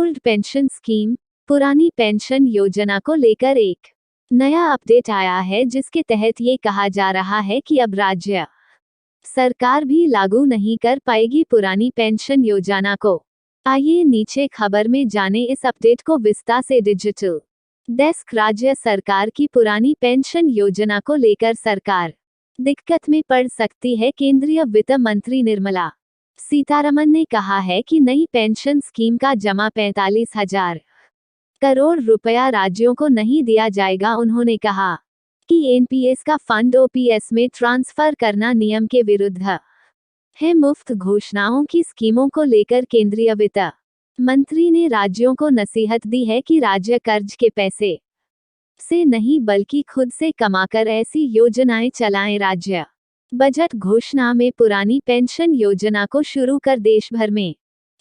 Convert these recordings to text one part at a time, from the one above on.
Old pension scheme, पुरानी pension योजना को लेकर एक नया अपडेट आया है, जिसके तहत ये कहा जा रहा है कि अब राज्य सरकार भी लागू नहीं कर पाएगी पुरानी पेंशन योजना को। आइए नीचे खबर में जाने इस अपडेट को विस्तार से। Digital desk. राज्य सरकार की पुरानी पेंशन योजना को लेकर सरकार दिक्कत में पड़ सकती है। केंद्रीय वित्त मंत्री निर्मला सीतारमण ने कहा है कि नई पेंशन स्कीम का जमा 45,000 करोड़ रुपया राज्यों को नहीं दिया जाएगा। उन्होंने कहा कि एनपीएस का फंड ओपीएस में ट्रांसफर करना नियम के विरुद्ध है। मुफ्त घोषणाओं की स्कीमों को लेकर केंद्रीय वित्त मंत्री ने राज्यों को नसीहत दी है कि राज्य कर्ज के पैसे से नहीं बल्कि खुद से कमाकर ऐसी योजनाएं चलाएं। राज्य बजट घोषणा में पुरानी पेंशन योजना को शुरू कर देश भर में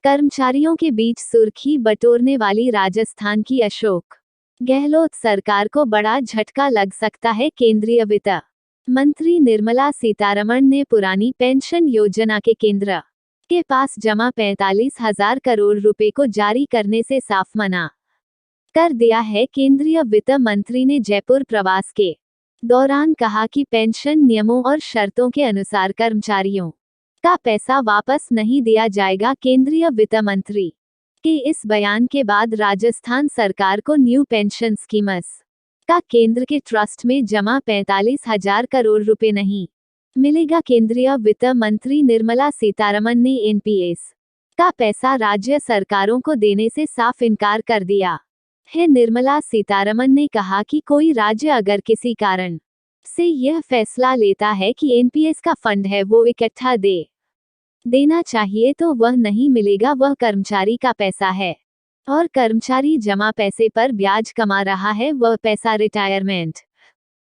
कर्मचारियों के बीच सुर्खी बटोरने वाली राजस्थान की अशोक गहलोत सरकार को बड़ा झटका लग सकता है। केंद्रीय वित्त मंत्री निर्मला सीतारमण ने पुरानी पेंशन योजना के केंद्र के पास जमा 45,000 करोड़ रुपए को जारी करने से साफ मना कर दिया है। केंद्रीय वित्त मंत्री ने जयपुर प्रवास के दौरान कहा कि पेंशन नियमों और शर्तों के अनुसार कर्मचारियों का पैसा वापस नहीं दिया जाएगा। केंद्रीय वित्त मंत्री के इस बयान के बाद राजस्थान सरकार को न्यू पेंशन स्कीम्स का केंद्र के ट्रस्ट में जमा 45,000 करोड़ रुपए नहीं मिलेगा। केंद्रीय वित्त मंत्री निर्मला सीतारमण ने एनपीएस का पैसा राज्य सरकारों को देने से साफ इनकार कर दिया है। निर्मला सीतारमण ने कहा कि कोई राज्य अगर किसी कारण से यह फैसला लेता है कि एनपीएस का फंड है वो इकट्ठा देना चाहिए तो वह नहीं मिलेगा। वह कर्मचारी का पैसा है और कर्मचारी जमा पैसे पर ब्याज कमा रहा है। वह पैसा रिटायरमेंट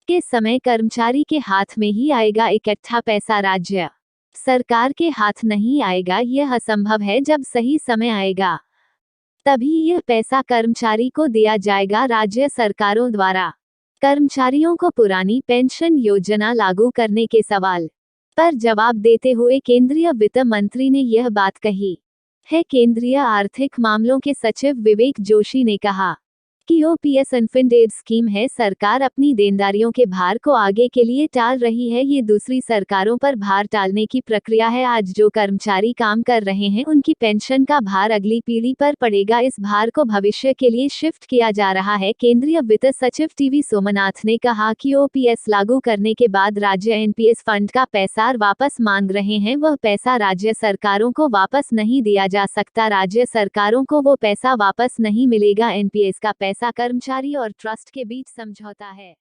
के समय कर्मचारी के हाथ में ही आएगा। इकट्ठा पैसा राज्य सरकार के हाथ नहीं आएगा। यह असंभव है। जब सही समय आएगा तभी यह पैसा कर्मचारी को दिया जाएगा। राज्य सरकारों द्वारा कर्मचारियों को पुरानी पेंशन योजना लागू करने के सवाल पर जवाब देते हुए केंद्रीय वित्त मंत्री ने यह बात कही है। केंद्रीय आर्थिक मामलों के सचिव विवेक जोशी ने कहा कि ओपीएस अनफंडेड स्कीम है। सरकार अपनी देनदारियों के भार को आगे के लिए टाल रही है। ये दूसरी सरकारों पर भार टालने की प्रक्रिया है। आज जो कर्मचारी काम कर रहे हैं उनकी पेंशन का भार अगली पीढ़ी पर पड़ेगा। इस भार को भविष्य के लिए शिफ्ट किया जा रहा है। केंद्रीय वित्त सचिव टीवी सोमनाथ ने कहा कि ओपीएस लागू करने के बाद राज्य एनपीएस फंड का पैसा वापस मांग रहे हैं। वह पैसा राज्य सरकारों को वापस नहीं दिया जा सकता। राज्य सरकारों को वो पैसा वापस नहीं मिलेगा। एनपीएस का पैसा कर्मचारी और ट्रस्ट के बीच समझौता है।